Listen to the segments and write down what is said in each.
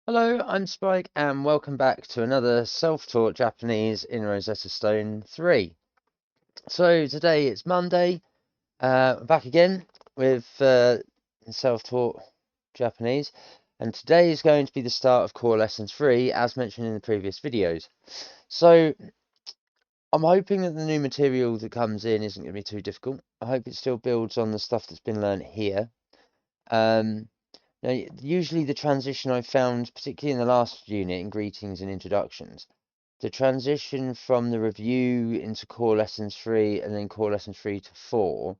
Hello, I'm Spike, and welcome back to another self-taught Japanese in Rosetta Stone 3. So today it's Monday, back again with self-taught Japanese, and today is going to be the start of Core Lesson 3, as mentioned in the previous videos. So I'm hoping that the new material that comes in isn't going to be too difficult. I hope it still builds on the stuff that's been learnt here. Now, usually the transition I found, particularly in the last unit, in greetings and introductions, the transition from the review into core lessons 3 and then core lessons 3 to 4,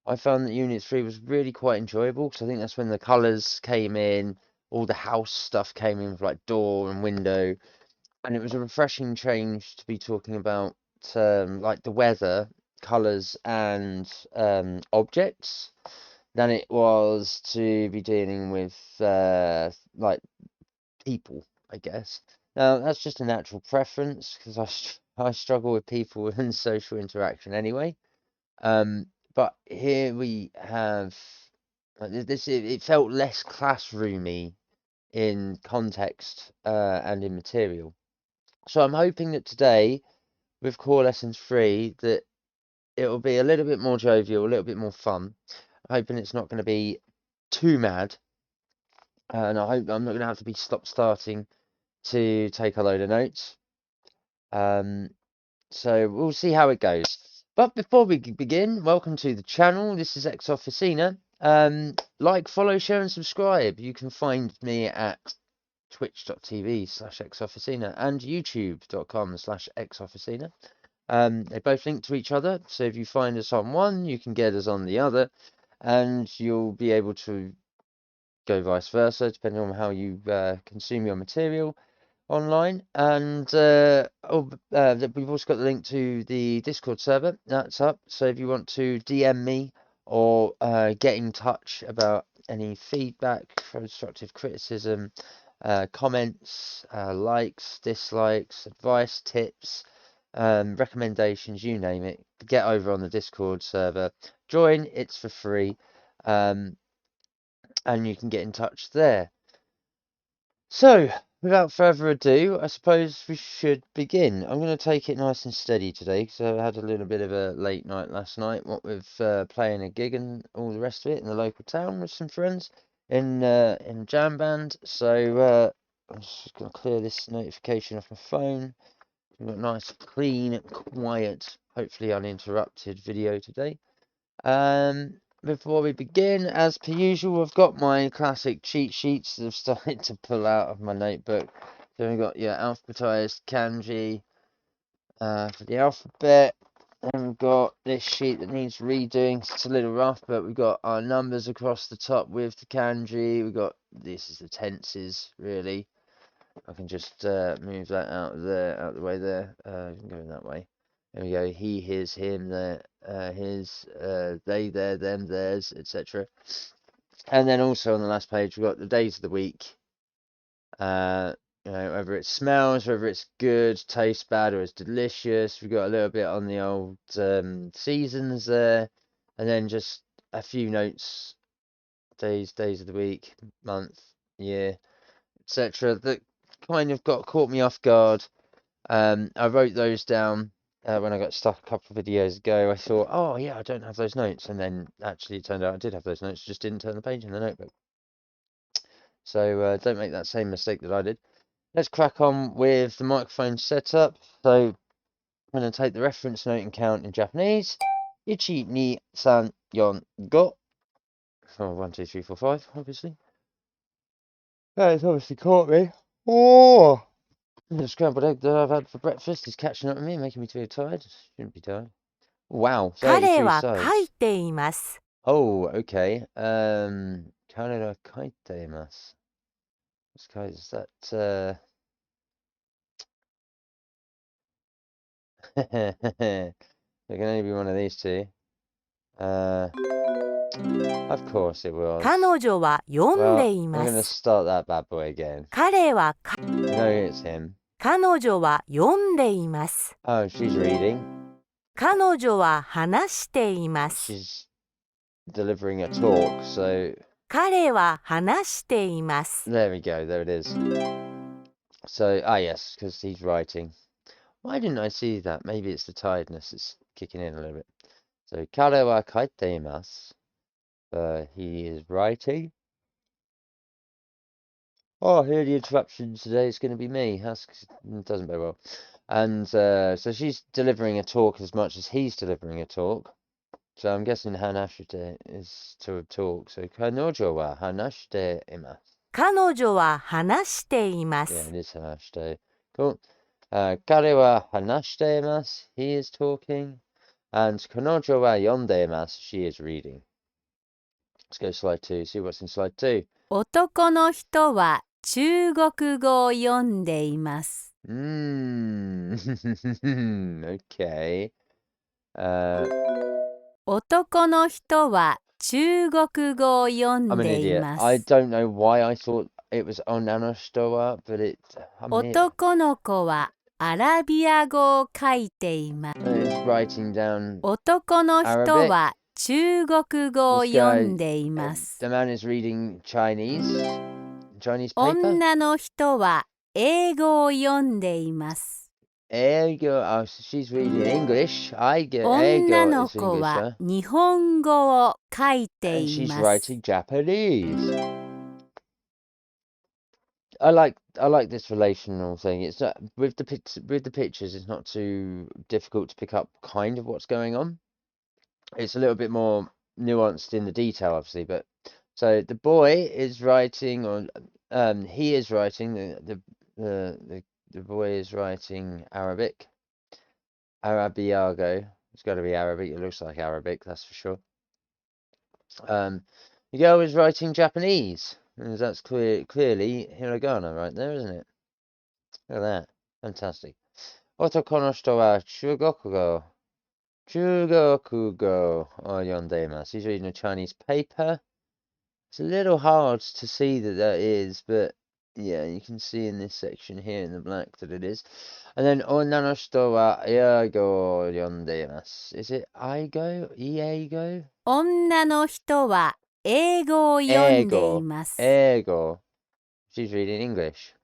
I found that unit 3 was really quite enjoyable because I think that's when the colours came in, all the house stuff came in with like door and window, and it was a refreshing change to be talking about like the weather, colours and objects than it was to be dealing with like people, I guess. Now that's just a natural preference because I struggle with people and social interaction anyway. But here we have this. It felt less classroomy in context and in material. So I'm hoping that today with core lessons 3 that it will be a little bit more jovial, a little bit more fun. I'm hoping it's not going to be too mad, and I hope I'm not going to have to be starting to take a load of notes. So we'll see how it goes. But before we begin, welcome to the channel. This is Ex Officina. Like, follow, share, and subscribe. You can find me at twitch.tv/exofficina and youtube.com/exofficina. They both link to each other, so if you find us on one, you can get us on the other, and you'll be able to go vice versa, depending on how you consume your material online. And we've also got the link to the Discord server that's up. So if you want to DM me or get in touch about any feedback, constructive criticism, comments, likes, dislikes, advice, tips, recommendations, you name it, get over on the Discord server. Join, it's for free. And you can get in touch there. So, without further ado, I suppose we should begin. I'm going to take it nice and steady today because I had a little bit of a late night last night, what with playing a gig and all the rest of it in the local town with some friends in jam band. So I'm just going to clear this notification off my phone. We've got a nice, clean, quiet, hopefully uninterrupted video today. Before we begin, as per usual, I've got my classic cheat sheets that I've started to pull out of my notebook. So we've got your alphabetized kanji for the alphabet. Then we've got this sheet that needs redoing. It's a little rough, but we've got our numbers across the top with the kanji. We've got, this is the tenses, really. I can just move that out of there, out of the way there. You can go in that way. There we go. He, his, him, their, his, they, their, them, theirs, etc. And then also on the last page, we've got the days of the week. You know, whether it smells, whether it's good, tastes bad, or it's delicious. We've got a little bit on the old seasons there, and then just a few notes, days of the week, month, year, etc. That kind of caught me off guard. I wrote those down when I got stuck a couple of videos ago. I thought, oh yeah, I don't have those notes, and then actually it turned out I did have those notes, just didn't turn the page in the notebook. So don't make that same mistake that I did. Let's crack on with the microphone setup. So I'm going to take the reference note and count in Japanese. Ichi, ni, san, yon, go. Oh, 1, 2, 3, 4, 5, obviously. That has obviously caught me. Oh! The scrambled egg that I've had for breakfast is catching up with me, making me feel tired. Shouldn't be tired. Wow, 33 sides. Oh, okay. Kaneda kaiteimasu. Is that, there can only be one of these two. Of course it was. Well, I'm gonna start that bad boy again. No, it's him. Oh, she's reading. She's delivering a talk, so 彼は話しています。 There we go, there it is. So, yes, because he's writing. Why didn't I see that? Maybe it's the tiredness that's kicking in a little bit. So, 彼は書いています. He is writing. Oh, here the interruption today is going to be me. It doesn't very well. And so she's delivering a talk as much as he's delivering a talk. So I'm guessing hanashite is to talk. So 彼女は話しています。彼女は話していま Yeah, す。 it is 話して。Cool. 彼は話しています。He is talking. And 彼女は読んでいます。She is reading. Let's go to slide 2. See what's in slide 2. 男の人は中国語を読んでいます。Okay. 男の人は中国語を読ん I'm an でい idiot. ま I す。 don't know why I thought it was onanastoa, but I'm here. 男の子はアラビア語を書いています。 It's writing down 男の人 Arabic. は中国語を This 読ん guy, でいます。 the man is reading Chinese paper. 女の人は英語を読んでいます。 Ego, oh, so she's reading English. I get 女 ego の is 子 English, は huh? 日本語を書いて And い she's ます。 writing Japanese. I like this relational thing. It's not with the pictures. It's not too difficult to pick up kind of what's going on. It's a little bit more nuanced in the detail, obviously. But so the boy is writing, or he is writing. The boy is writing Arabic. Arabiago. It's got to be Arabic. It looks like Arabic, that's for sure. The girl is writing Japanese. And that's clearly hiragana right there, isn't it? Look at that. Fantastic. Otoko no hito wa Chugokugo. Chugokugo o yondeimasu. He's reading a Chinese paper. It's a little hard to see that is, but yeah, you can see in this section here in the black that it is. And then onna no hito wa eigo o yondeimasu. Is it aigo? Ieigo? 女の人は英語を読んでいます。 Eigo. She's reading English.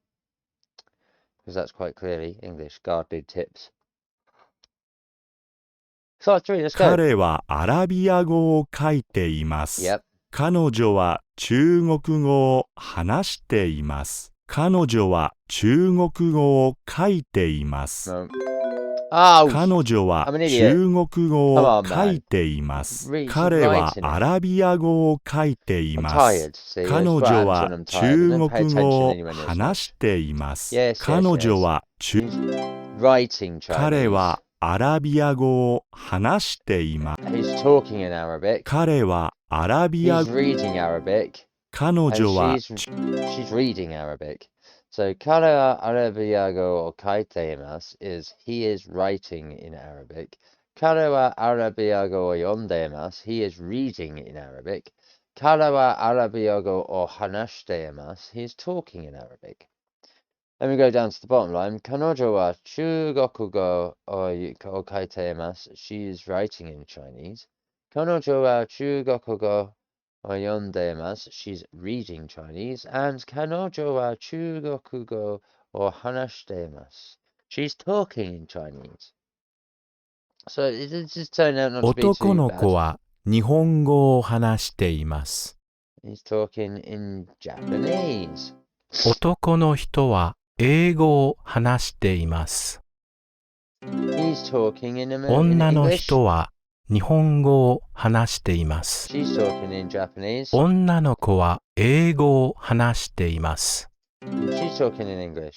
Because that's quite clearly English. Guarded tips. Slide 3, let's go. 彼はアラビア語を書いています。 Yep. 彼女は中国語を話しています。彼女は中国語を書いています。 No. Oh, 彼女は I'm an idiot. 中国語を Come on, 書いています。 man. 彼は Writing it. アラビア語を書いてい I'm ま tired. す。 See, 彼 it's 女 rhymes は when I'm tired. 中 Don't pay 国 attention 語を anyway. 話しています。 Yes, yes, 彼女 yes. は He's writing 彼 Chinese. はアラビア語を話しています。 He's talking in Arabic. 彼はアラビア He's reading Arabic. 彼 And 女は she's reading Arabic. So, 彼はアラビア語を書いています is he is writing in Arabic. 彼はアラビア語を読んでいます he is reading in Arabic. 彼はアラビア語を話しています he is talking in Arabic. Then we go down to the bottom line. 彼女は中国語を書いています she is writing in Chinese. 彼女は中国語を読んでいます she's reading Chinese. And 彼女は中国語を話しています she's talking in Chinese. So it just turned out not to be 男 too の子 bad. は日本語を話しています。 He's talking in Japanese. 男の人は英語を話しています。 He's talking in 女の English. 人は日本語を話しています。 She's talking in Japanese. 女の子は英語を話しています。 She's talking in English.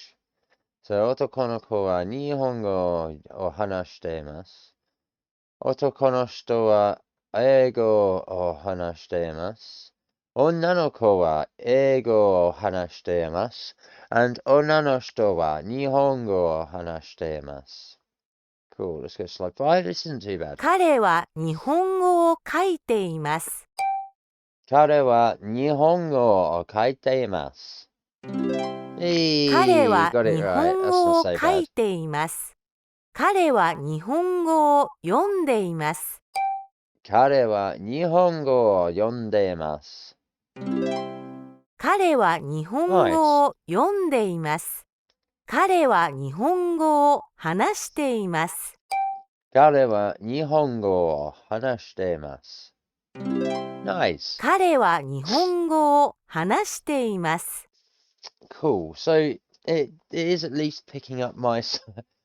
So 男の子は日本語を話しています。男の人は英語を話しています。女の子は英語を話しています。And 女の人は日本語を話しています。Cool, let's go to slide 5. This isn't too bad. 彼は日本語を書いています。彼は日本語を書いています。Hey, 彼は got it 日 right. 本 That's 語 not を so 書い bad. ています。彼は日本語を読んでいます。彼は日本語を読んでいます。彼は日本語を読んでいます。彼は日本語を話しています。彼は日本語を話しています。Nice. 彼は日本語を話しています。Cool. So it is at least picking up my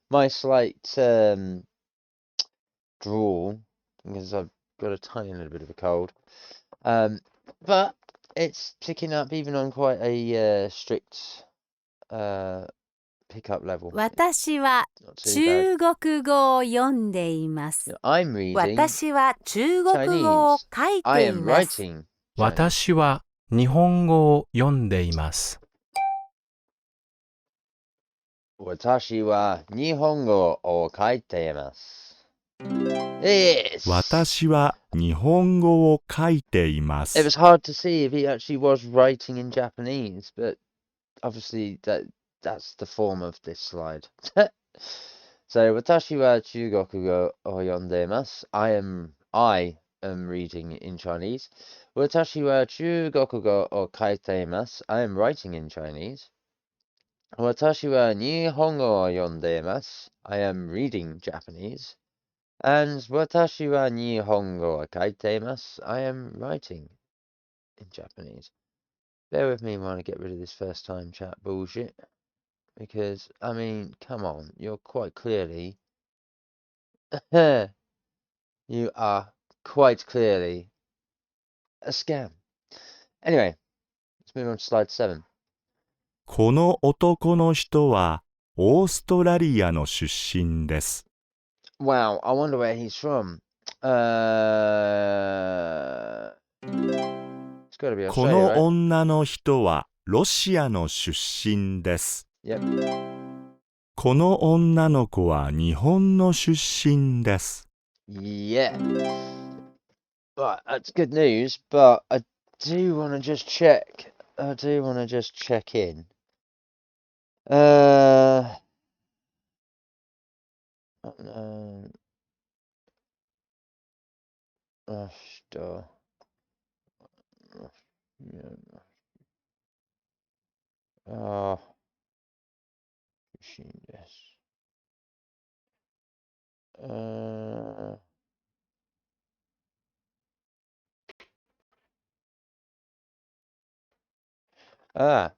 my slight drawl because I've got a tiny little bit of a cold. But it's picking up even on quite a strict pickup level. 私は Not too bad. 中国語を読んでいます。 I'm reading 私は中国語を Chinese. 書い I てい am ます。 writing Chinese. 私は日本語を読んでいます。私は日本語を書いています。Yes! 私は日本語を書いていま It す。 was hard to see if he actually was writing in Japanese, but obviously that's the form of this slide. So, 私は中国語を読んでいます。I am reading in Chinese. 私は中国語を書いています。I am writing in Chinese. 私は日本語を読んでいます。I am reading Japanese. And 私は日本語を書いています。I am writing in Japanese. Bear with me while I get rid of this first time chat bullshit. Because, I mean, come on, you're quite clearly... you are quite clearly a scam. Anyway, let's move on to slide 7. この男の人はオーストラリアの出身です。 Wow, I wonder where he's from. It's got to be こ Australia, の right? 女の人はロシアの出身です。 Yep. この女の子は日本の出身です。 Yeah. Right, that's good news, but I do want to just check. I do want to just check in. Oh, sure. Oh, machine desk.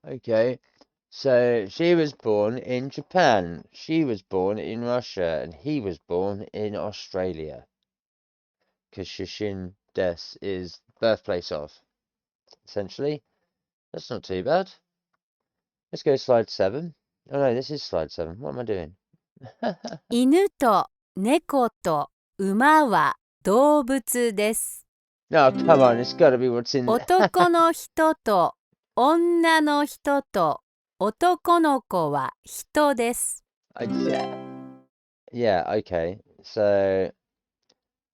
Okay. So she was born in Japan, she was born in Russia, and he was born in Australia. Because Shishin Des is birthplace of, essentially. That's not too bad. Let's go to slide 7. Oh no, this is slide 7. What am I doing? 犬と猫と馬は動物です。 No, come on, it's gotta be what's in... 男の人と女の人と男の子は人です。 Yeah, okay. So,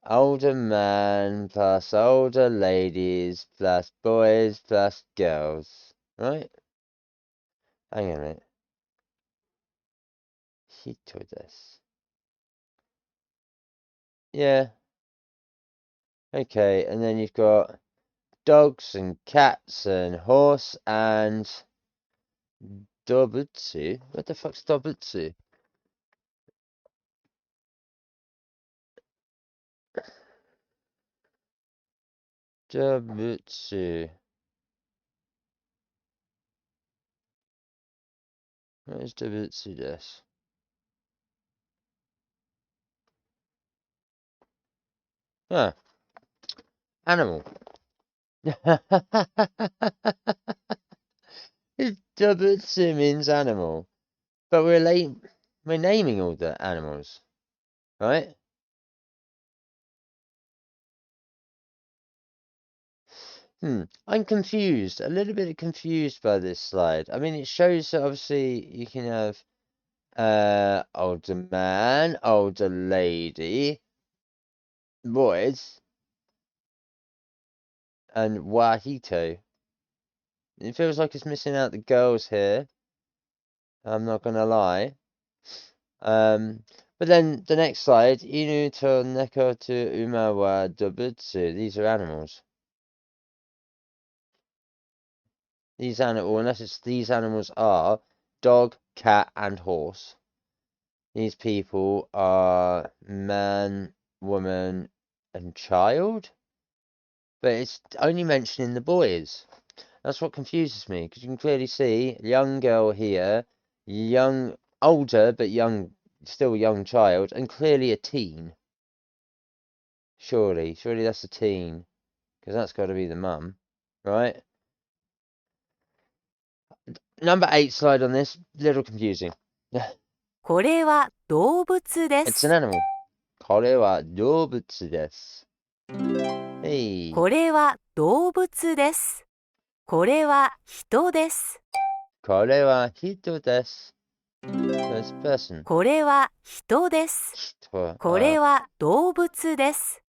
older man plus older ladies plus boys plus girls. Right? Hang on a minute. Hito desu. Yeah. Okay, and then you've got dogs and cats and horse and dobutsu. What the fuck's dobutsu? Dobutsu. What is dobutsu desu? Huh. Animal. Dobutsu means animal. But we're naming all the animals. Right? I'm confused. A little bit confused by this slide. I mean, it shows that obviously you can have older man, older lady, boys, and Wahito. It feels like it's missing out the girls here. I'm not gonna lie. But then the next slide, Inu to Neko to Uma wa Dobutsu. These are animals. these animals are dog, cat, and horse. These people are man, woman, and child. But it's only mentioning the boys. That's what confuses me, because you can clearly see young girl here, older but still young child, and clearly a teen. Surely that's a teen, because that's got to be the mum, right? Number 8 slide on this, little confusing. これは動物で It's す。 an animal. これは動物です。Hey. これは動物です。これは人です。これは人です。First person. これは人です。人。これは動物です。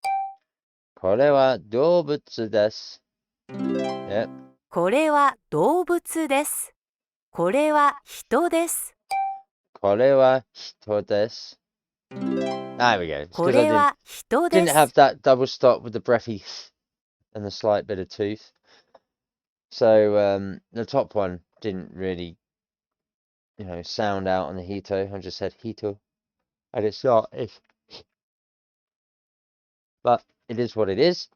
これは動物です。Yep. これは動物です。これは人です。これは人です。There we go. これは人で Didn't す。 have that double stop with the breathy and the slight bit of tooth. So the top one didn't really, sound out on the hito. I just said hito, and it's not. But it is what it is.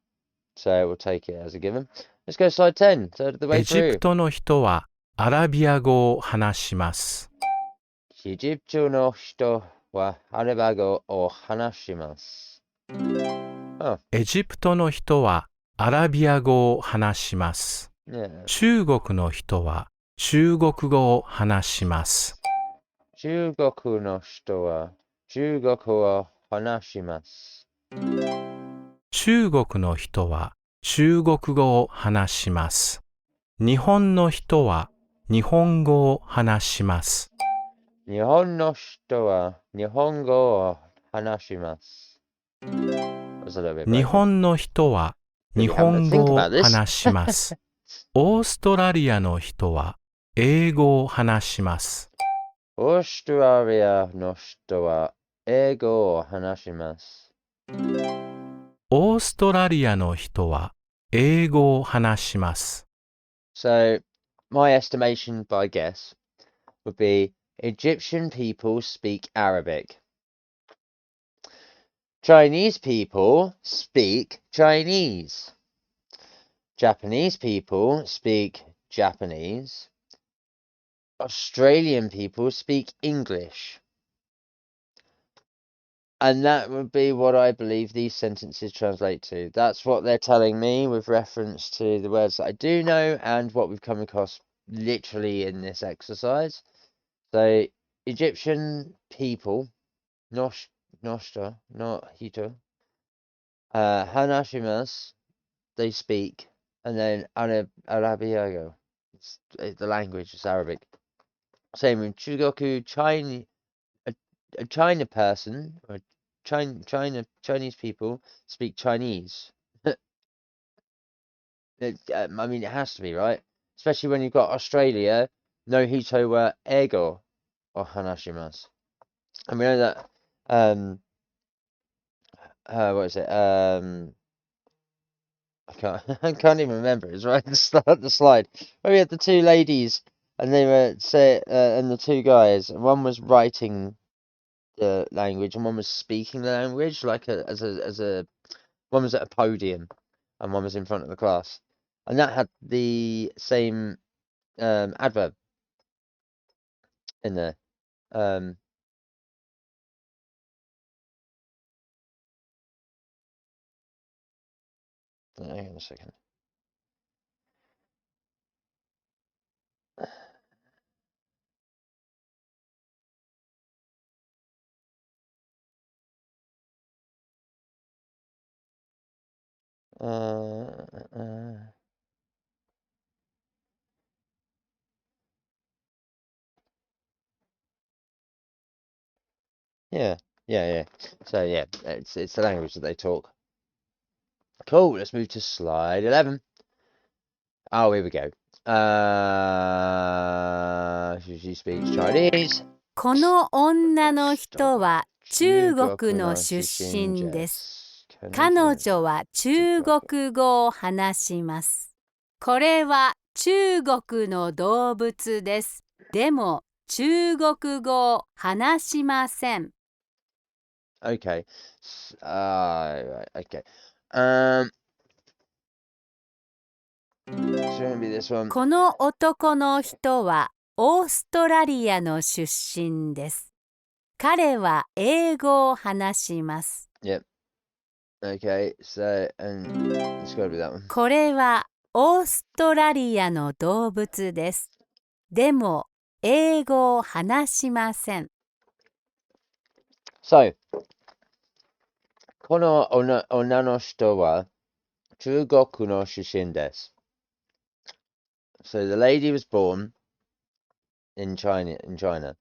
So we'll take it as a given. Let's go slide 10. Third of the way エジ through. プトの人はアラビア語を話します。エジプトの人はアラビア語を話します。エジプトの人はアラビア語を話します。 Yeah. 中国の人は中国語を話します。中国の人は中国語を話します。中国の人は中国語を話します。日本の人は日本語を話します。日本の人は日本語を話します。日本の人は日本語を話します。オーストラリアの人は英語を話します。オーストラリアの人は英語を話します。オーストラリアの人は英語を話します。So, my estimation by guess would be Egyptian people speak Arabic. Chinese people speak Chinese. Japanese people speak Japanese. Australian people speak English. And that would be what I believe these sentences translate to. That's what they're telling me with reference to the words that I do know and what we've come across literally in this exercise. So, Egyptian people, Noshta, not Hito, Hanashimas, they speak, and then Arabiago, the language is Arabic. Same with Chugoku, a China person, or Chinese people speak Chinese. It has to be, right? Especially when you've got Australia, no hito wa ego or hanashimasu. And we know that, what is it? I can't even remember. It's right at the start of the slide. Where we had the two ladies, and they were and the two guys. And one was writing the language, and one was speaking the language, like one was at a podium, and one was in front of the class, and that had the same adverb in there. Hang on a second. Yeah. So yeah, it's the language that they talk. Cool. Let's move to slide 11. Oh, here we go. She speaks Chinese. この女の人は中国の出身です。彼女は中国語を話します。これは中国の動物です。でも中国語を話しません。Okay. Right, okay. It's going to be this one. この男の人はオーストラリアの出身です。彼は英語を話します。Yep. Okay, so, and it's got to be that one. これはオーストラリアの動物です。でも英語を話しません。So, この女の人は中国の出身です。So the lady was born in China.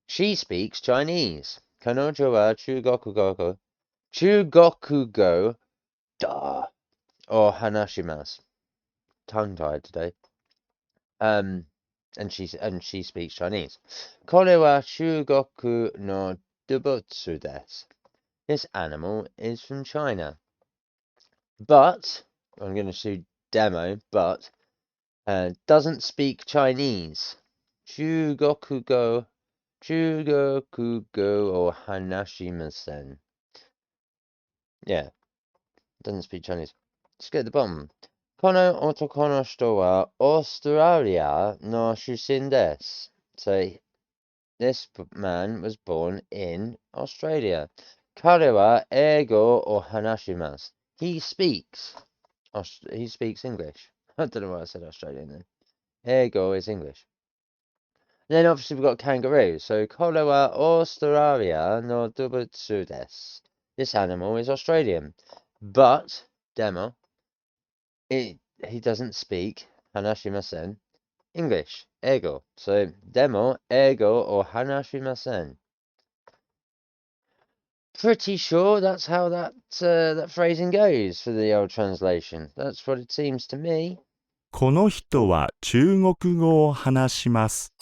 She speaks Chinese. 彼女は中国語を話します。Tongue tied today. And she speaks Chinese. これは中国の動物です。This animal is from China. But, I'm going to do demo, but doesn't speak Chinese. 中国語を話しません. Yeah, doesn't speak Chinese. Let's get to the bottom. この男の人はオーストラリアの出身です. So, this man was born in Australia. 彼は英語を話します. He speaks English. I don't know why I said Australian then. 英語 is English. Then obviously we've got kangaroo. So, これはオーストラリアの動物です. This animal is Australian. But, demo, he doesn't speak 話しません English, 英語. So, でも英語を話しません. Pretty sure that's how that phrasing goes for the old translation. That's what it seems to me. この人は中国語を話します。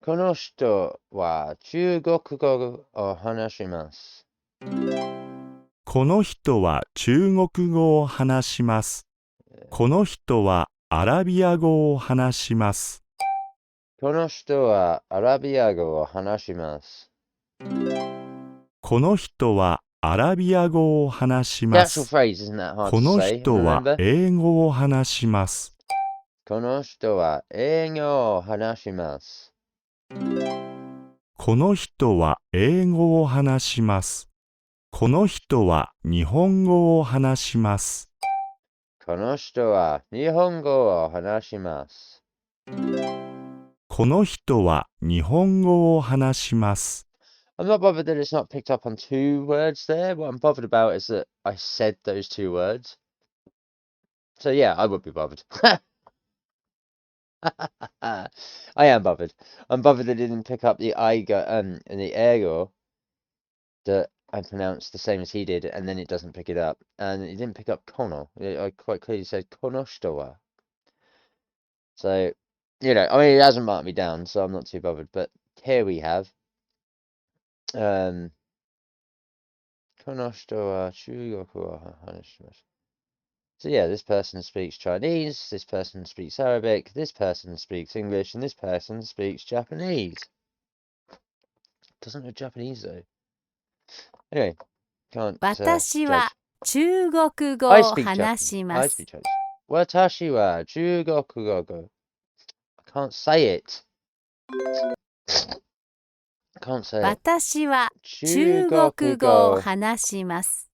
この人は中国語を話します。この人は中国語を話します。この人はアラビア語を話します。この人はアラビア語を話します。この人はアラビア語を話し The ま actual す。 phrase isn't that hard こ to の say. 人は Remember? 英語を話します。この人は英語を話します。この人は英語を話します。この人は日本語を話します。この人は日本語を話します。この人は日本語を話します。I'm not bothered that it's not picked up on two words there. What I'm bothered about is that I said those two words. So yeah, I would be bothered. I am bothered. I'm bothered that it didn't pick up the aigo and the ego that I pronounced the same as he did, and then it doesn't pick it up. And it didn't pick up kono. I quite clearly said konoshitowa. So, you know, I mean, it hasn't marked me down, so I'm not too bothered. But here we have konoshitowa chugoku wa hanashimasu. So yeah, this person speaks Chinese, this person speaks Arabic, this person speaks English, and this person speaks Japanese. Doesn't know Japanese though. Anyway, can't 私 judge. は中国語 I を speak 話し Japanese. ま I す。 speak Chinese. Watashi wa jugoku. I can't say it. I can't say it. 私は中国語を話します。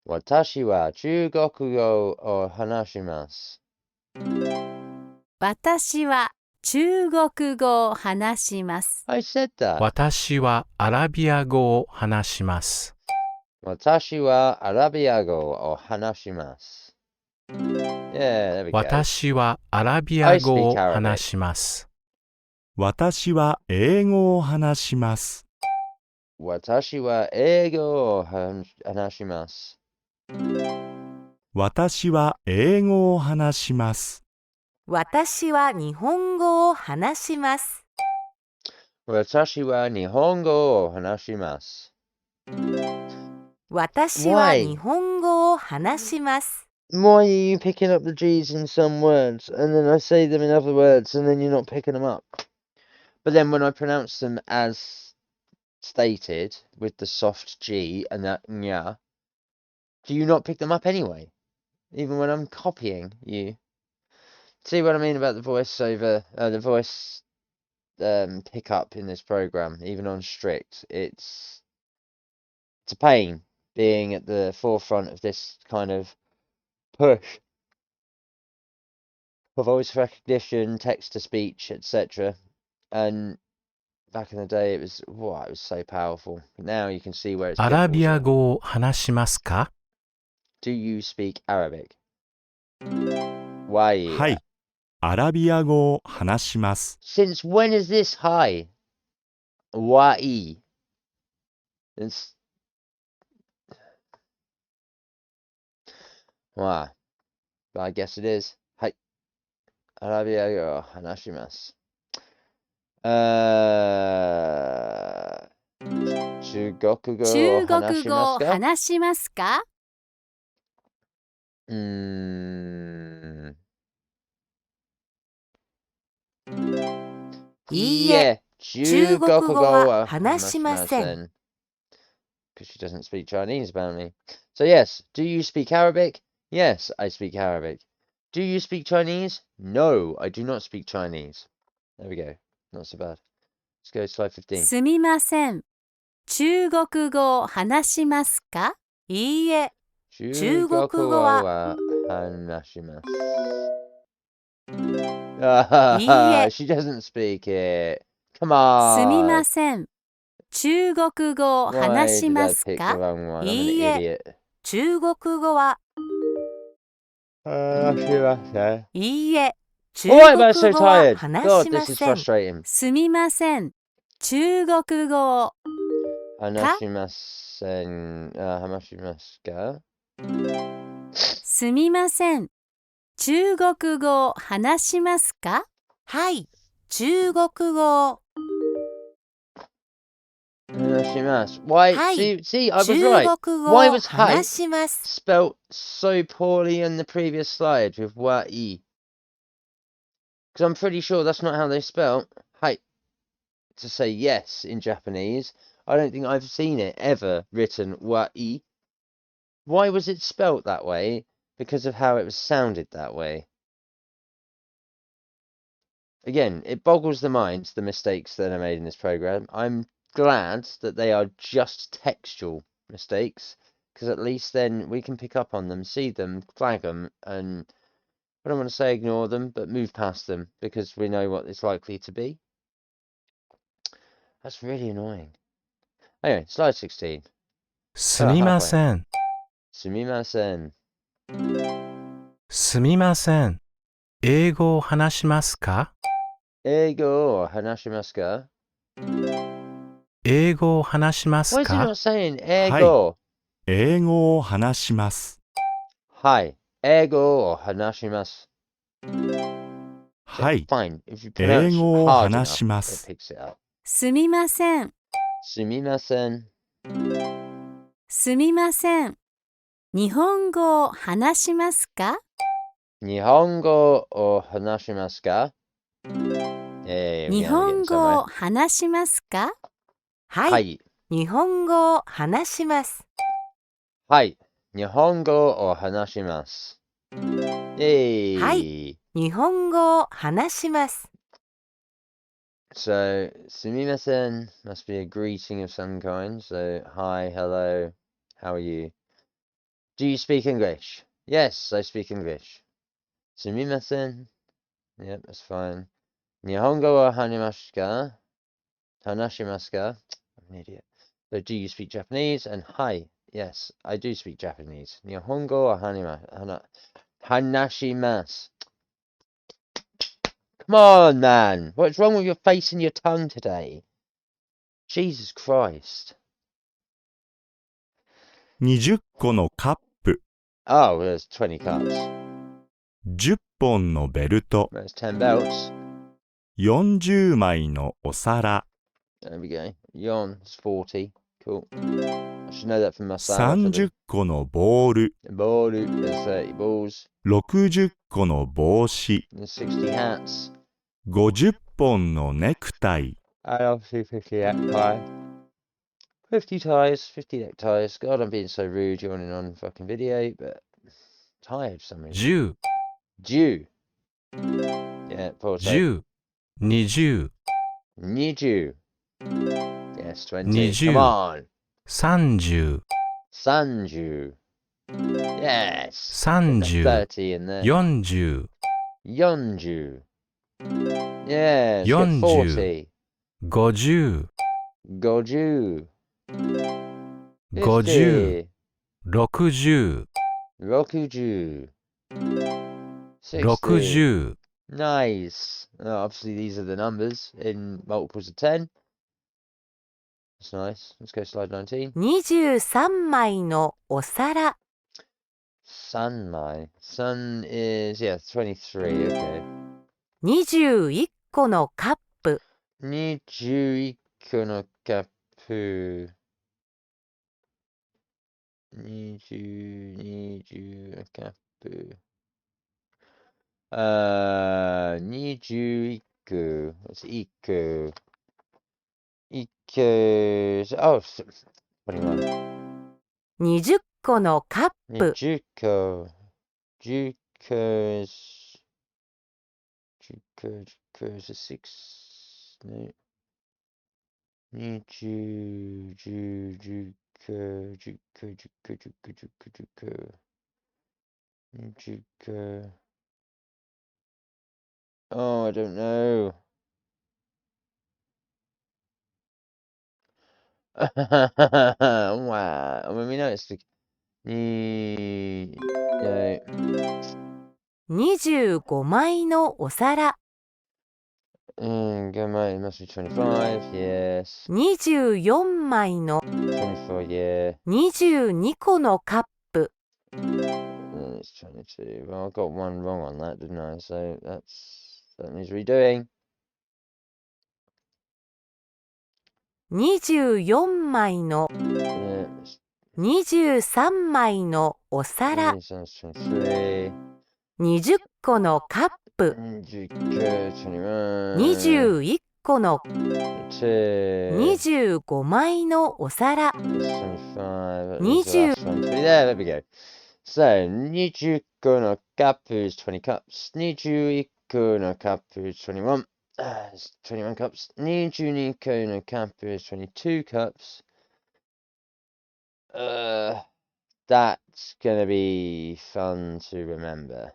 私は中国語を話します。私は中国語を話します。I said that. 私はアラビア語を話します。私はアラビア語を話します。Yeah, there we go. 私はアラビア語を話します。私は英語を話します。私は英語を話します。私は英語を話します。私は日本語を話します。私は日本語を話します。私は日本語を話します。Why are you picking up the G's in some words, and then I say them in other words, and then you're not picking them up? But then when I pronounce them as stated, with the soft G and that nya, do you not pick them up anyway? Even when I'm copying you? See what I mean about the voiceover, the voice pickup in this program, even on strict. It's a pain being at the forefront of this kind of push for voice recognition, text to speech, etc. And back in the day, it was so powerful. Now you can see where it's アラビア pitfalls. 語を話しますか Do you speak Arabic? Why? はい、アラビア語を話します。 Since when is this high? Why? It's wow. But I guess it is. はい。アラビア語を話します。中国語を話しますか？話しますか？いいえ、中国語は話しません。Because she doesn't speak Chinese, apparently. So yes, do you speak Arabic? Yes, I speak Arabic. Do you speak Chinese? No, I do not speak Chinese. There we go. Not so bad. Let's go to slide 15. すみません。中国語を話しますか？いいえ、中国語は話します。いいえ。 She doesn't speak it. Come on. すみません。中国語を話します Why did I pick the か？ wrong one? I'm いい an え。 idiot. 中国語は話しません。いいえ。中 Oh, why am I 国 so 語は tired? 話 God, しま this is せん。 frustrating. すみません。中国語を話しません。話しますか？すみません。中国語を話しますか？はい。中国語。話します。Why? はい。 See, I was 中 right. 国語 Why を was はい話します。 spelt so poorly in the previous slide with wai? Because I'm pretty sure that's not how they spell hai to say yes in Japanese. I don't think I've seen it ever written wai. Why was it spelt that way? Because of how it was sounded that way. Again, it boggles the mind, the mistakes that are made in this program. I'm glad that they are just textual mistakes, because at least then we can pick up on them, see them, flag them, and I don't want to say ignore them, but move past them, because we know what it's likely to be. That's really annoying. Anyway, slide 16. すみません。すみません。すみません。英語を話しますか？英語を話しますか？英語を話します Why is it か？ not saying 英語？英語を話します。はい。英語を話します。はい。 Fine. If you 英 pronounce 語を hard 話し enough, ま it す。 picks it up. すみません。すみません。すみません。日本語を話しますか？日本語を話しますか？日本語を話しますか？はい。はい。日本語を話します。はい。日本語を話します。はい。日本語を話します。 So, すみません must be a greeting of some kind. So, hi, hello, how are you? Do you speak English? Yes, I speak English. すみません Yep, that's fine. 日本語を話しますか？話しますか？ I'm an idiot. So, do you speak Japanese? And hi, yes, I do speak Japanese. 日本語を話します。Come on, man. What's wrong with your face and your tongue today? Jesus Christ. 20個のカップ。 Oh, there's 20 cups. 10本のベルト。 There's 10 belts. 40枚のお皿。 There we go. Yon's 40. Cool. should know that from my side. 30個のボール、 Ball, there's 30 balls. 60個の帽子、 There's 60 hats. 50本のネクタイ、 And obviously 50 necktie. 50 ties, 50 neckties. God, I'm being so rude yawning on fucking video, but I'm tired for some reason. 10、 Jew. Yeah, Paul said. 10、20、 Niju. Yes, 20. Niju. Come on. 30、 Sanju. Yes. 30、 30 in there. 40、 Yonju. Yes. Yonju. Get 40. 50、 Goju. 50、 50. 60、 Rokuju. 60. 60、 Nice. Obviously, these are the numbers in multiples of 10. That's nice. Let's go slide 19. 23枚のお皿。 Sunmai. Sun is, yeah, 23. Okay. 21個のカップ。 21のカップ。20のカップ。21個。What's 1個 1個。Oh, 21. 20個のカップ。 10個。10個is 10個is a 6. No. 20、10、10個、10個、10個、10個、10個、10個。20個。Oh, I don't know. Wow. I mean, we know it's the... No. 25枚のお皿。 Go mate, it must be 25, yes. 24枚の。 24, yeah. 22個のカップ。 It's 22. Well, I got one wrong on that, didn't I? So that needs redoing. 24枚の。 Yeah. 23枚のお皿。 Sounds 23. 20個のカップ。 21. 21個の。 22. 25枚のお皿。 25. 20. There we go. So, 20個のカップ is 20 cups. 21個のカップ is 21. It's 21 cups. 22個のカップ is 22 cups. That's gonna be fun to remember.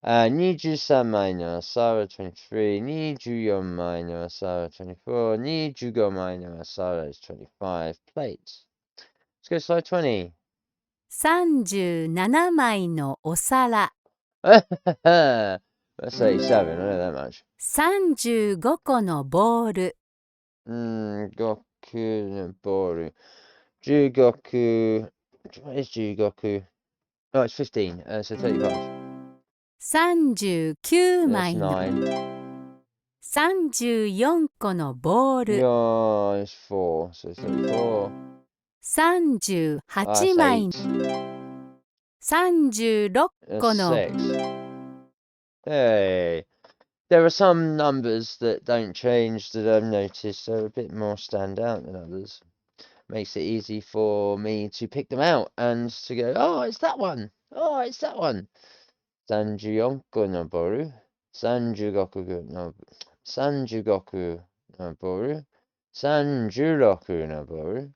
23枚のお皿 23. 24枚のお皿 24. 25枚のお皿 is 25 plates. Let's go slide 20. 37枚のお皿。 That's 37, I know that much. 35個のボール。 Goku no boru. Jugoku. What is Jugoku? Oh, it's 15, so 35. 39 That's 枚の。 9. 34個のボール。 Yeah, it's 4, so 34. 38枚の。 36個の。 6. Hey. There are some numbers that don't change that I've noticed, so a bit more stand out than others. Makes it easy for me to pick them out and to go, oh, it's that one. Oh, it's that one. 34個のボール。35個のボール。36のボール。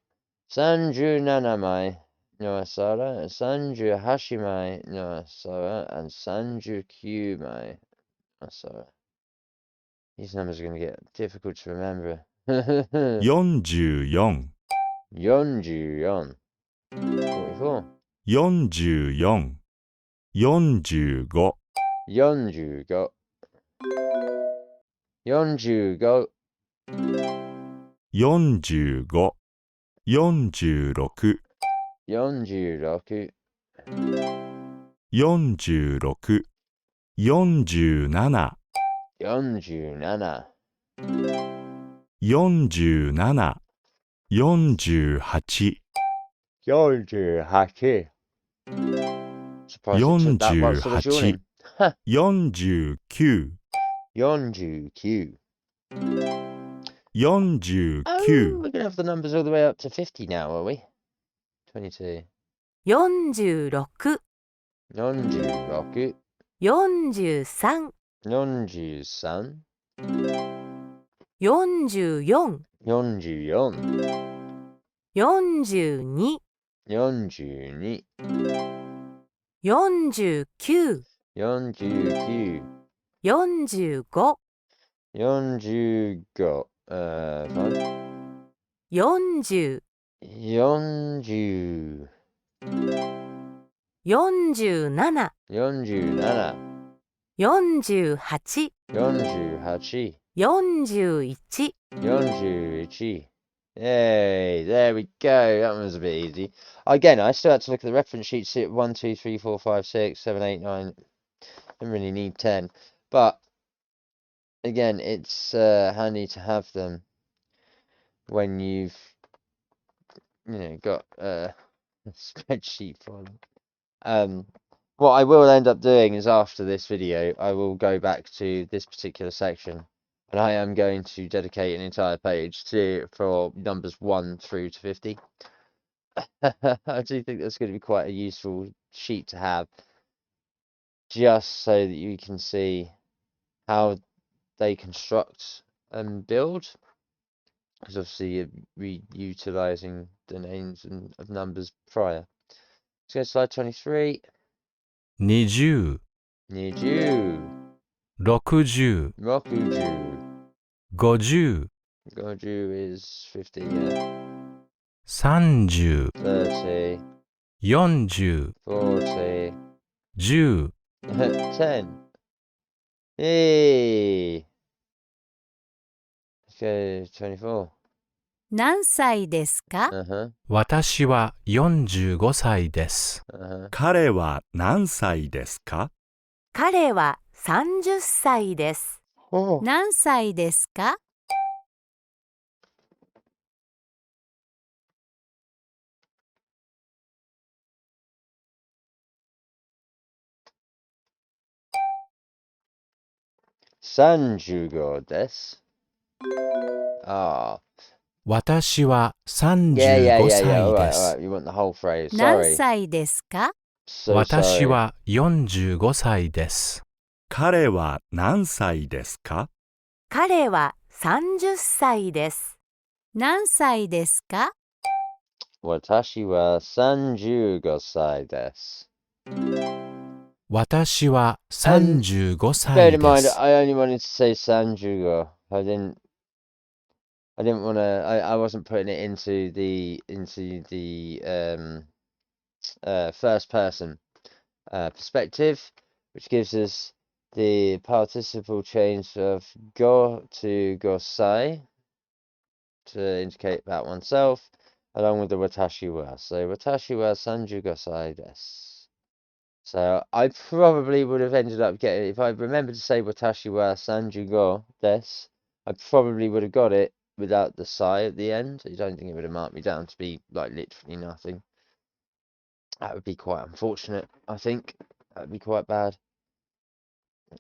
37枚のお皿。38枚のお皿。and 39枚のお皿。These numbers are going to get difficult to remember. 44、 44. 44. 44、45、 45. 45. 45、46、 46. 46、47、 47. 47、48 48. Surprised it took that much for the 48 joining. 49 49. 49 Oh, we're going to have the numbers all the way up to 50 now, are we? 22. 46、 46. 43、 43. 44、 44. 42、 42. 49、 49. 45、 45. 40、 40. 47、 47. 48、 48. 41、 41. Yay, there we go. That was a bit easy. Again, I still had to look at the reference sheet, see it 1, 2, 3, 4, 5, 6, 7, 8, 9. Didn't really need 10. But again, it's handy to have them when you've got a spreadsheet for them. What I will end up doing is after this video, I will go back to this particular section, and I am going to dedicate an entire page for numbers 1 through to 50. I do think that's going to be quite a useful sheet to have, just so that you can see how they construct and build, because obviously you're reutilizing the names of numbers prior. Let's go to slide 23. 20、 20. 60、 60. 50、 50 is 50, yeah. 30、 30. 40、 40. 10、 10. Yay! Let's go 24. 何歳ですか？ Uh-huh. 私は45歳です。Uh-huh. 彼は何歳ですか？彼は30歳です。 Oh. 何歳ですか？ 35 desu. Ah. 私は Yeah, 35 yeah. 歳 Alright, です。 alright. You want the whole phrase. 何 Sorry. 歳ですか？ So 私 sorry. は45歳です。彼は何歳ですか？彼は30歳です。何歳ですか？ Watashi wa 35 歳desu. 私は And 35 bear 歳 in で mind, す。 I only wanted to say 35. I didn't want to. I wasn't putting it into the first person perspective, which gives us the participle change of go to gosai to indicate about oneself, along with the watashi wa. So watashi wa 35 歳です. So I probably would have ended up getting, if I remembered to say watashi wa 35 desu, I probably would have got it without the sai at the end. I don't think it would have marked me down to be like literally nothing. That would be quite unfortunate, I think. That would be quite bad.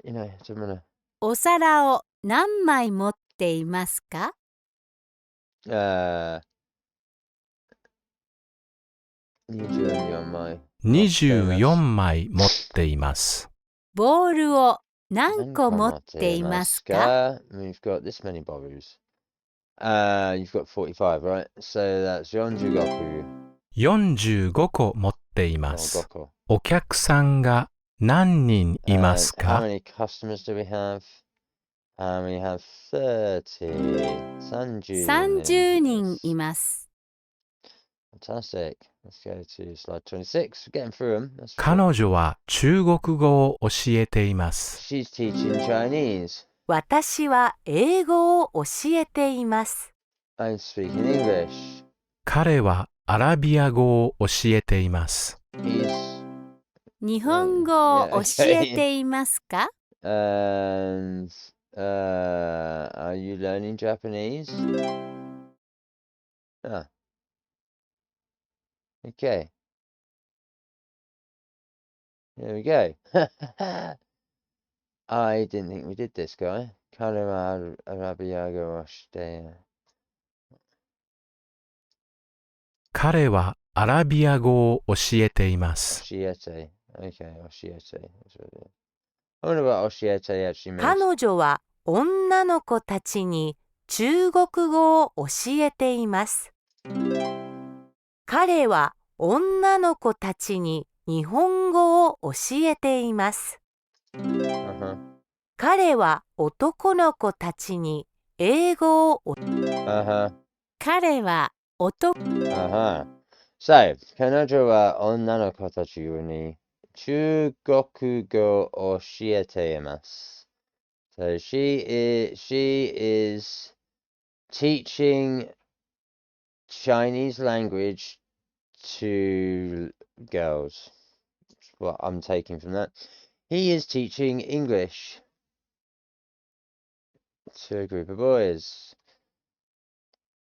You know, so I'm gonna お皿を何枚持っていますか？ 24 on my 24枚持っています。ボールを何個持っていますか？ We've got this many bottles. You've got 45, right? So that's 45. 45個持っていま Oh, す。 5個. お客さんが何人います How か？ many customers do we have? We have 30. 30人います。 Fantastic. Let's go to slide 26. We're getting through them. That's 彼女は中国語を教えています。 She's teaching Chinese. 私は英語を教えています。 I'm speaking English. 彼はアラビア語を教えています。 He's 日本語を教えていますか？ and are you learning Japanese? Ah, okay. There we go. I didn't think we did this, guy. Kalima Arabiago Ashtea. 彼はアラビア語を教えています。 Oshiete. Okay, Oshiete. That's what it is. I wonder what Oshiete actually means. 彼女は女の子たちに中国語を教えています。彼は女の子たちに日本語を教えています。Uh-huh. 彼は男の子たちに英語を Uh-huh. 彼は男 Uh-huh. So, 彼女は女の子たちに中国語を教えています。So she is teaching Chinese language to girls. That's what I'm taking from that. He is teaching English to a group of boys.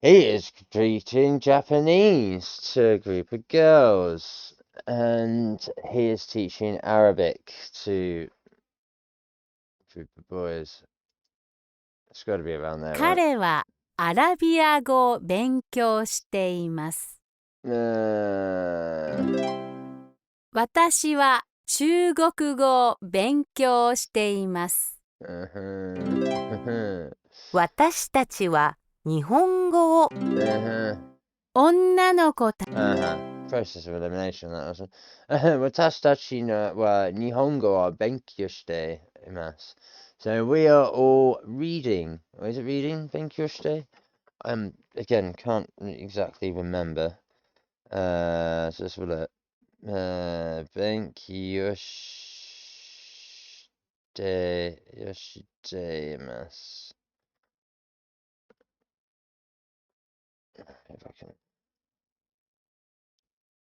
He is teaching Japanese to a group of girls. And he is teaching Arabic to a group of boys. It's got to be around there, right? 彼はアラビア語を勉強しています。私は中国語を勉強しています。私たちは日本語を女の子たち Process of elimination, that was. 私たちは日本語を勉強しています。So we are all reading. Or is it reading? 勉強して? Again, can't exactly remember. So let's have a look. 勉強しています. If I can.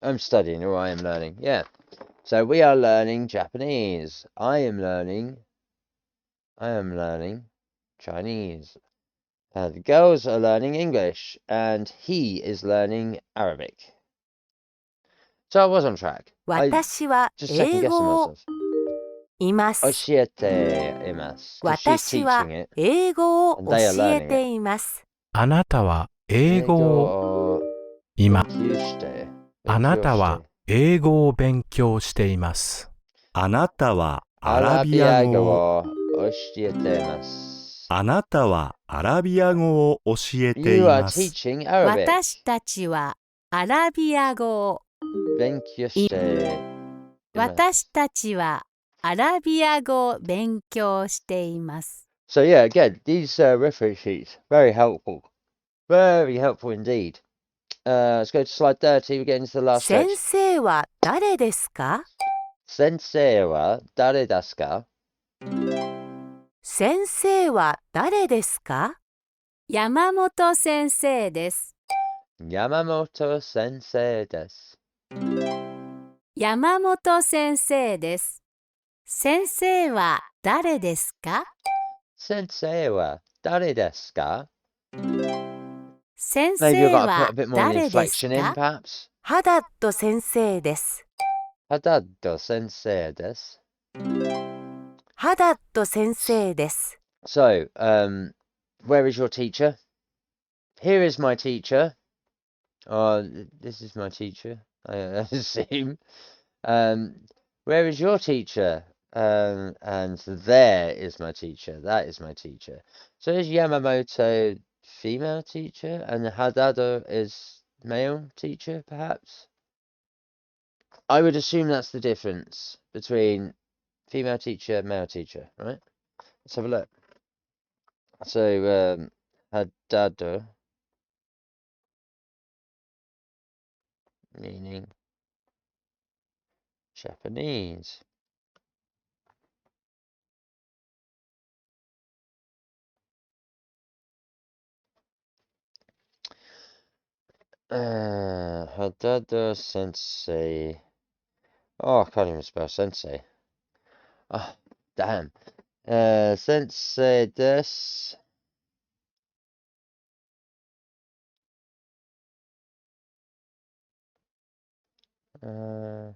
I'm studying or I am learning. Yeah. So we are learning Japanese. I am learning Chinese. The girls are learning English and he is learning Arabic. So I was on track. 私は Just second 英 guessing 語を myself. います 教えています. 'Cause she's 私は teaching it. 英語を And 教 they are え learning ています。あなたは英語を英語を今勉強してあなたは英語を勉強しています。あなたはアアララビアビア語を語を教えています。あなたはアラビア語を教えてい You are ます。 teaching Arabic. 私たちはアラビア語を勉強しています。私たちはアラビア語を勉強しています。 So yeah, again, these reference sheets, very helpful. Very helpful indeed. Let's go to slide 30. We're getting to the last 先 stretch. 生は誰ですか？先生は誰ですか？先生は誰ですか？山本先生です。山本先生です。山本先生です。先生は誰ですか？先生は誰ですか？先 Maybe you've 生 got to put は a bit more of the 誰です inflection in, か？ perhaps. ハダット先生です。ハダッド先生です。ハダット先生です。 So, where is your teacher? Here is my teacher. This is my teacher, I assume. Where is your teacher? And there is my teacher. That is my teacher. So is Yamamoto female teacher and Hadado is male teacher, perhaps? I would assume that's the difference between female teacher, male teacher, right? Let's have a look. So, Hadado, meaning Japanese. Hadada sensei. Oh, I can't even spell sensei. Oh, damn. Sensei des. So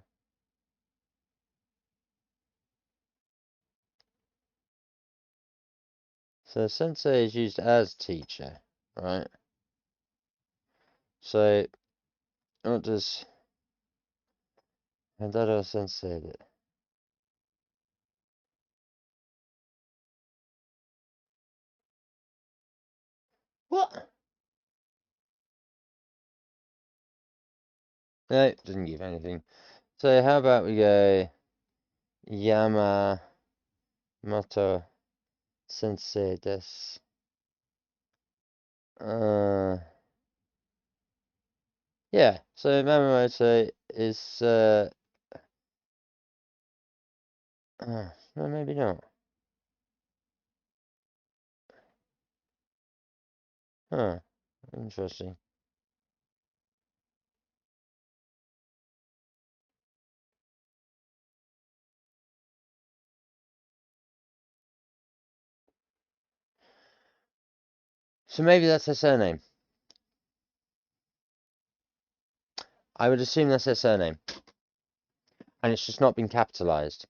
sensei is used as teacher, right? So what does Hadado sensei do? What? No, doesn't give anything. So how about we go Yamamoto sensei desu. Yeah, so Yamamoto is no, maybe not. Huh, interesting. So maybe that's her surname. I would assume that's her surname. And it's just not been capitalized.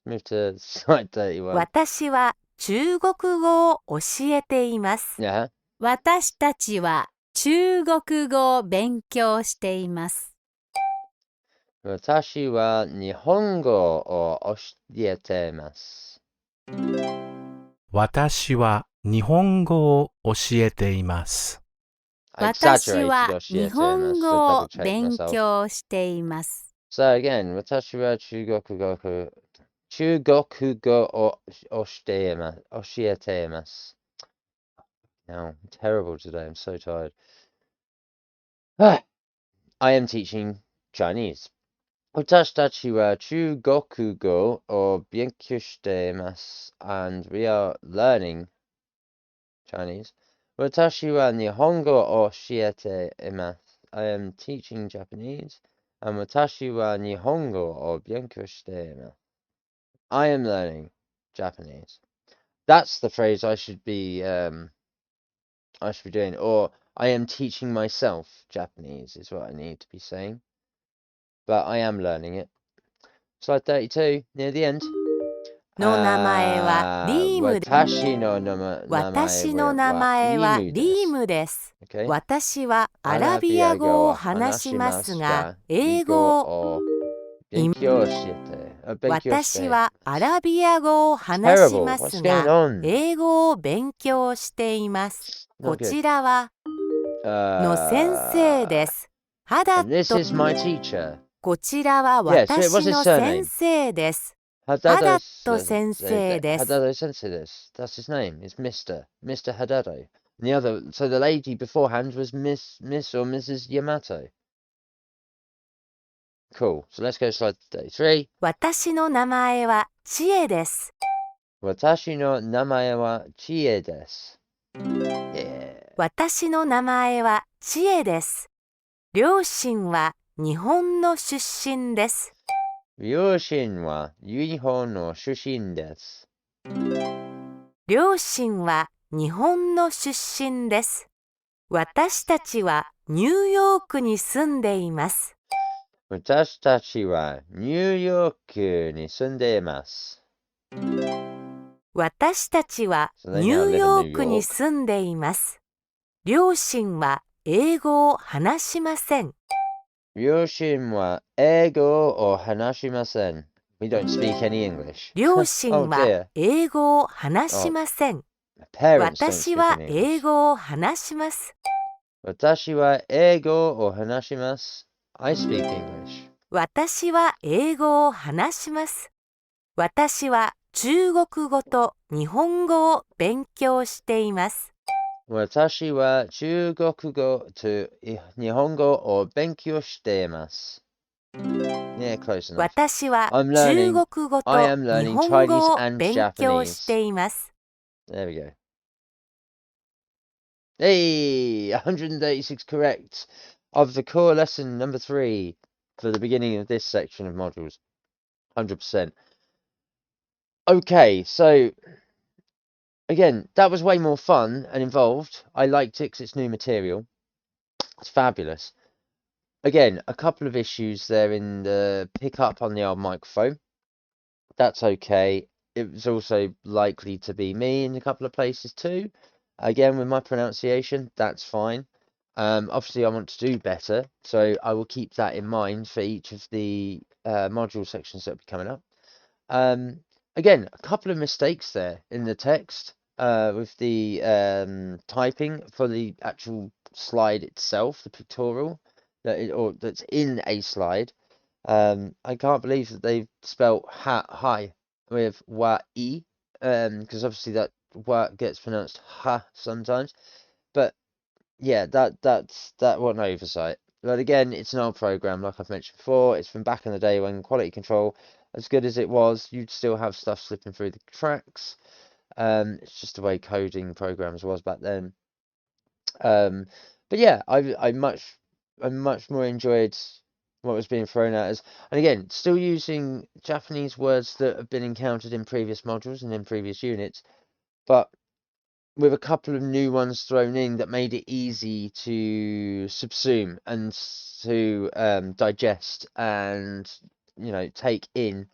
Move to slide 31. 私は中国語を教えています。 Yeah. 私たちは中国語を勉強しています。 Watashi wa Nihongo o oshiete masu. 私は日本語を教えています。 I 私 exaggerated は oshiete 日本 masu 語 to を double check 勉 myself. 強しています。 So again, watashi wa chugokugo o oshiete masu. Now, I'm terrible today. I'm so tired. I am teaching Chinese. Watashi tachi wa chugokugo o byenkyou shite masu. And we are learning Chinese. Watashi wa Nihongo o shiete imasu. I am teaching Japanese. And watashi wa Nihongo o byenkyou shite imasu. I am learning Japanese. That's the phrase I should be doing. Or I am teaching myself Japanese is what I need to be saying. But I am learning it. Slide 32, near the end. の名前はリームです。私の名前私の名前はリームです。私はアラビア語を話しますが、英語を勉強して。私はアラビア語を話しますが、英語を勉強しています。こちらはの先生です。アダット。こちらは私の先生です。アダット先生です。Hadado sensei this. That's his name. It's Mr. Hadado. And the other, so the lady beforehand was Miss or Mrs. Yamato. Cool. So let's go slide 33. 私の名前はチエです。私の名前はチエです。私の名前はチエです。両親は日本の出身です。両親は日本の出身です。両親は日本の出身です。私たちはニューヨークに住んでいます。私たちはニューヨークに住んでいます。私たちはニューヨークに住んでいます。両親は英語を話しません。両親は英語を話しません。We don't speak any English. 両親は英語を話しません。私は英語を話します。私は英語を話します。I speak English. 私は英語を話します。私は中国語と日本語を勉強しています。私は中国語と日本語を勉強しています。Yeah, close enough. 私は中国語と日本語を勉強しています。There we go. Hey, 136 correct of the core lesson number 3 for the beginning of this section of modules. 100%. Okay, so again, that was way more fun and involved. I liked it because it's new material. It's fabulous. again, a couple of issues there in the pickup on the old microphone. That's okay. It was also likely to be me in a couple of places too. Again, with my pronunciation, that's fine. Obviously, I want to do better, so I will keep that in mind for each of the module sections that will be coming up. Again, a couple of mistakes there in the text with the typing for the actual slide itself, the pictorial that's in a slide. I can't believe that they've spelt hi with wa-e, because obviously that wa gets pronounced ha sometimes. But yeah, that was an oversight. But again, it's an old program, like I've mentioned before. It's from back in the day when quality control, as good as it was, you'd still have stuff slipping through the cracks. It's just the way coding programs was back then. But yeah, I much more enjoyed what was being thrown at us. And again, still using Japanese words that have been encountered in previous modules and in previous units, but with a couple of new ones thrown in that made it easy to subsume and to digest and take in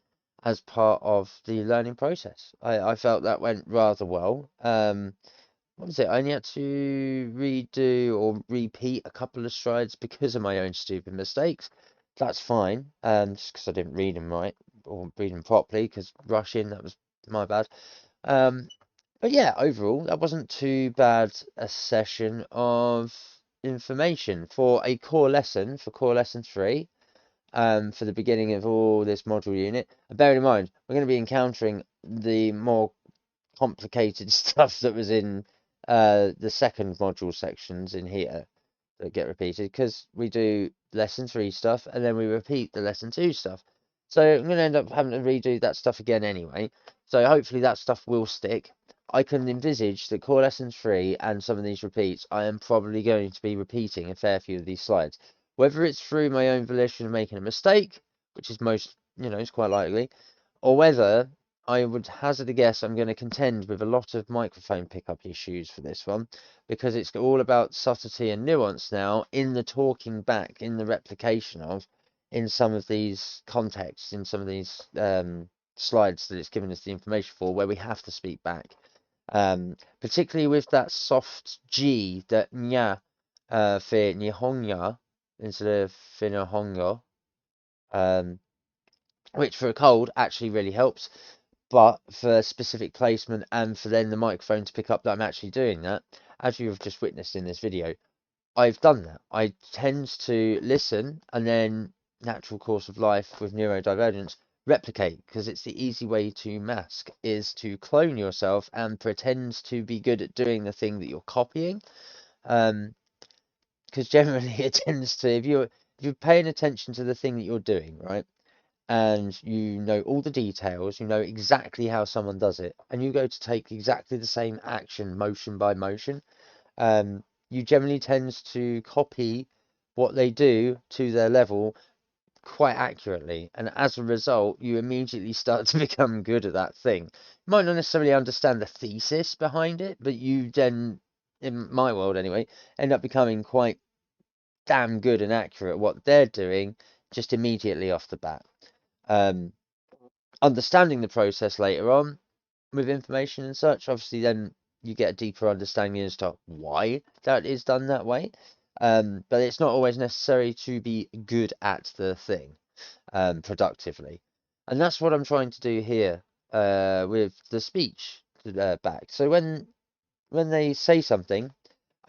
as part of the learning process. I felt that went rather well. What was it? I only had to redo or repeat a couple of strides because of my own stupid mistakes. That's fine, just because I didn't read them right or read them properly, because rushing, that was my bad. But yeah, overall, that wasn't too bad a session of information for a core lesson, for core lesson 3, for the beginning of all this module unit. And bear in mind, we're going to be encountering the more complicated stuff that was in the second module sections in here that get repeated, because we do lesson 3 stuff and then we repeat the lesson 2 stuff. So I'm going to end up having to redo that stuff again anyway. So hopefully that stuff will stick. I can envisage that core lesson 3 and some of these repeats, I am probably going to be repeating a fair few of these slides. Whether it's through my own volition of making a mistake, which is most, it's quite likely, or whether I would hazard a guess I'm going to contend with a lot of microphone pickup issues for this one, because it's all about subtlety and nuance now in the talking back, in the replication of, in some of these contexts, in some of these slides that it's given us the information for, where we have to speak back. Particularly with that soft G, that nya for nihonga instead of for nihongo, which for a cold actually really helps. But for specific placement and for then the microphone to pick up that I'm actually doing that, as you have just witnessed in this video, I've done that. I tend to listen and then, natural course of life with neurodivergence, replicate, because it's the easy way to mask, is to clone yourself and pretend to be good at doing the thing that you're copying. Because generally it tends to, if you're paying attention to the thing that you're doing, right, and you know all the details, you know exactly how someone does it, and you go to take exactly the same action, motion by motion, you generally tend to copy what they do to their level quite accurately, and as a result, you immediately start to become good at that thing. You might not necessarily understand the thesis behind it, but you then, in my world anyway, end up becoming quite damn good and accurate at what they're doing just immediately off the bat. Understanding the process later on with information and such, obviously then you get a deeper understanding as to why that is done that way. But it's not always necessary to be good at the thing productively. And that's what I'm trying to do here with the speech back. So when they say something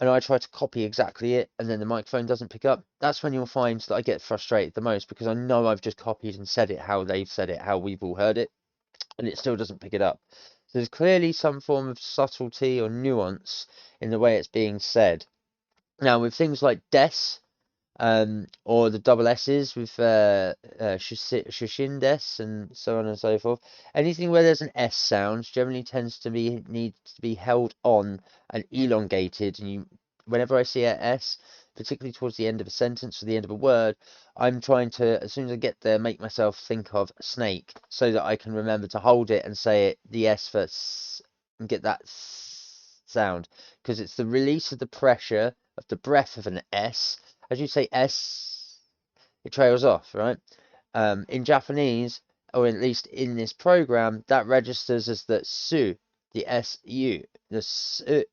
and I try to copy exactly it and then the microphone doesn't pick up, that's when you'll find that I get frustrated the most, because I know I've just copied and said it how they've said it, how we've all heard it, and it still doesn't pick it up. So there's clearly some form of subtlety or nuance in the way it's being said. Now, with things like des, or the double S's with shushin and so on and so forth, anything where there's an S sound generally tends to need to be held on and elongated. And whenever I see a S, particularly towards the end of a sentence or the end of a word, I'm trying to, as soon as I get there, make myself think of snake, so that I can remember to hold it and say it, the S for s, and get that sound, because it's the release of the pressure of the breath of an S. As you say S, it trails off, right? In Japanese, or at least in this program, that registers as the su, the su, the su,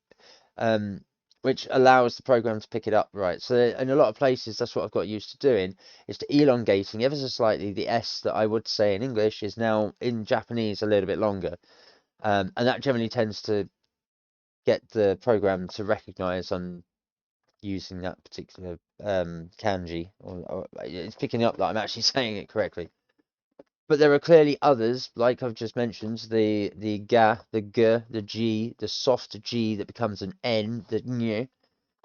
which allows the program to pick it up right. So in a lot of places, that's what I've got used to doing, is to elongating ever so slightly the S that I would say in English is now in Japanese a little bit longer. And that generally tends to get the program to recognize on using that particular kanji, or it's picking up that I'm actually saying it correctly. But there are clearly others, like I've just mentioned, the ga, the g, the g, the soft g that becomes an n, the ny,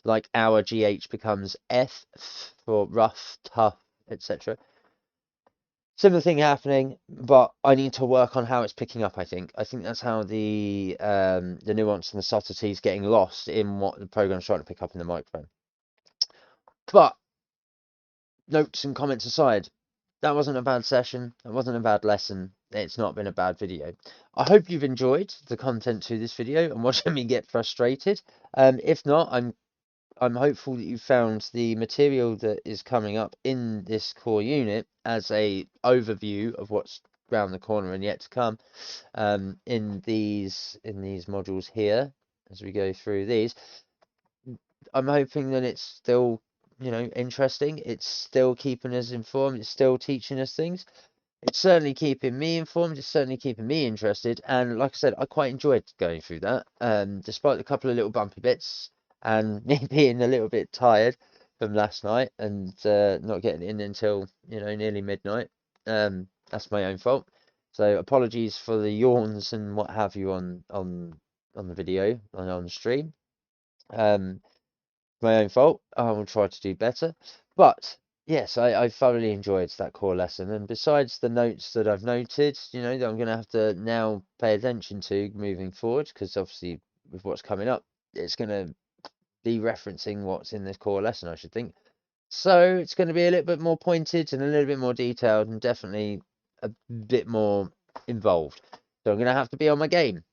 like our gh becomes f for rough, tough, etc. Similar thing happening, but I need to work on how it's picking up. I think that's how the nuance and the subtlety is getting lost in what the program's trying to pick up in the microphone. But notes and comments aside, that wasn't a bad session. That wasn't a bad lesson. It's not been a bad video. I hope you've enjoyed the content to this video and watching me get frustrated. If not, I'm hopeful that you found the material that is coming up in this core unit as a overview of what's around the corner and yet to come in these modules here as we go through these. I'm hoping that it's still, interesting. It's still keeping us informed. It's still teaching us things. It's certainly keeping me informed. It's certainly keeping me interested. And like I said, I quite enjoyed going through that. Despite a couple of little bumpy bits and me being a little bit tired from last night and not getting in until, nearly midnight. That's my own fault. So apologies for the yawns and what have you on the video and on the stream. My own fault. I will try to do better. But yes, I thoroughly enjoyed that core lesson. And besides the notes that I've noted, that I'm going to have to now pay attention to moving forward, because obviously with what's coming up, it's going to be referencing what's in this core lesson, I should think. So it's going to be a little bit more pointed and a little bit more detailed and definitely a bit more involved. So I'm going to have to be on my game.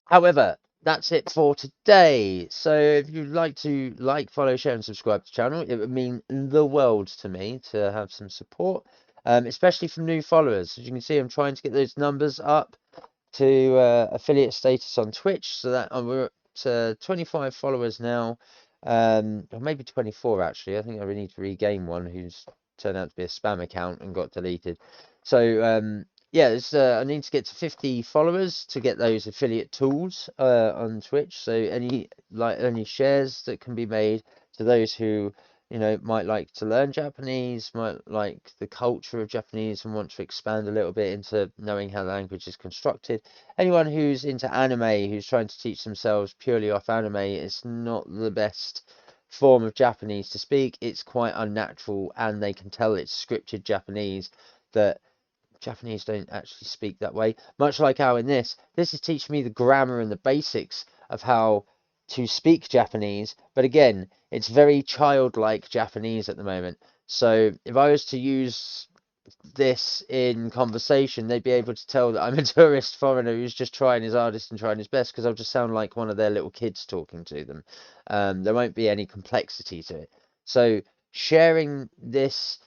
However, that's it for today. So if you'd like to follow, share, and subscribe to the channel, it would mean the world to me to have some support, especially from new followers. As you can see, I'm trying to get those numbers up to affiliate status on Twitch, so that we're at 25 followers now, or maybe 24 actually. I think I really need to regain one who's turned out to be a spam account and got deleted. So yeah, I need to get to 50 followers to get those affiliate tools on Twitch. So any shares that can be made to those who might like to learn Japanese, might like the culture of Japanese and want to expand a little bit into knowing how the language is constructed. Anyone who's into anime, who's trying to teach themselves purely off anime, it's not the best form of Japanese to speak. It's quite unnatural, and they can tell it's scripted Japanese, that Japanese don't actually speak that way. Much like how in this is teaching me the grammar and the basics of how to speak Japanese. But again, it's very childlike Japanese at the moment. So if I was to use this in conversation, they'd be able to tell that I'm a tourist foreigner who's just trying his hardest and trying his best, because I'll just sound like one of their little kids talking to them. There won't be any complexity to it. So sharing this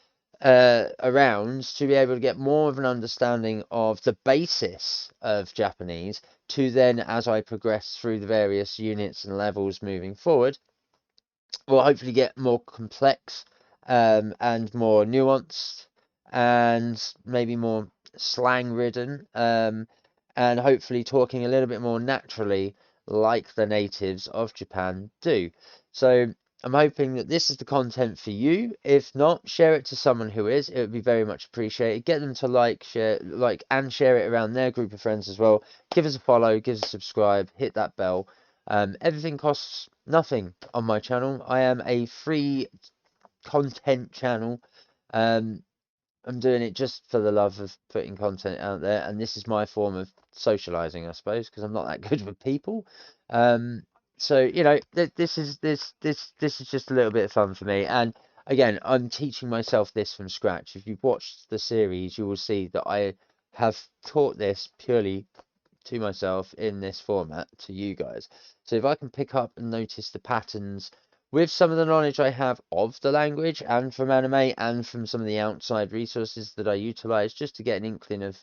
around to be able to get more of an understanding of the basis of Japanese, to then, as I progress through the various units and levels moving forward, will hopefully get more complex and more nuanced and maybe more slang ridden, and hopefully talking a little bit more naturally like the natives of Japan do. So I'm hoping that this is the content for you. If not, share it to someone who is. It would be very much appreciated. Get them to share it around their group of friends as well. Give us a follow, give us a subscribe, hit that bell. Everything costs nothing on my channel. I am a free content channel. I'm doing it just for the love of putting content out there, and this is my form of socializing, I suppose, because I'm not that good with people. So this is just a little bit of fun for me. And again, I'm teaching myself this from scratch. If you've watched the series, you will see that I have taught this purely to myself in this format to you guys. So if I can pick up and notice the patterns with some of the knowledge I have of the language and from anime and from some of the outside resources that I utilize, just to get an inkling of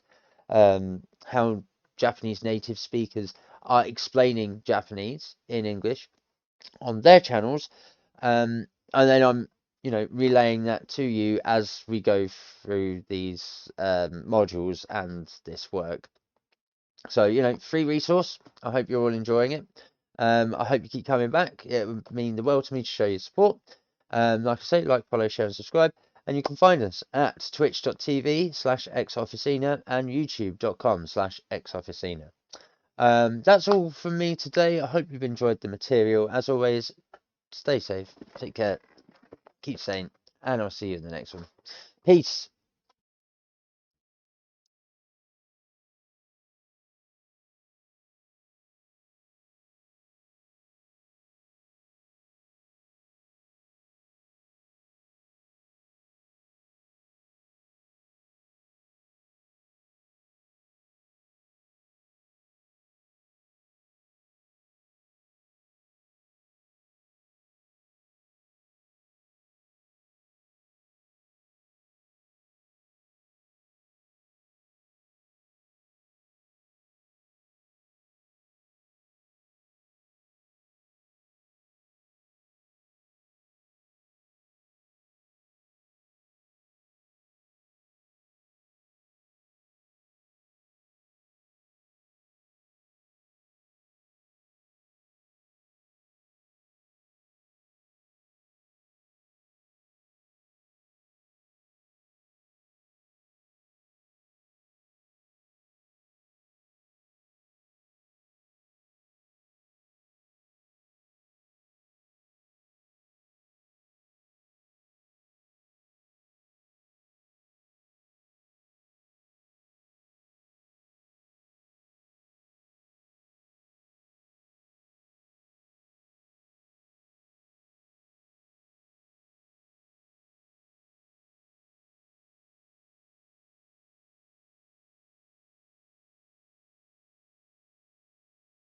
how Japanese native speakers are explaining Japanese in English on their channels, and then I'm relaying that to you as we go through these modules and this work. So free resource. I hope you're all enjoying it. I hope you keep coming back. It would mean the world to me to show your support. Like I say, like, follow, share, and subscribe. And you can find us at twitch.tv/xofficina and youtube.com/xofficina. That's all from me today. I hope you've enjoyed the material. As always, stay safe, take care, keep sane, and I'll see you in the next one. Peace.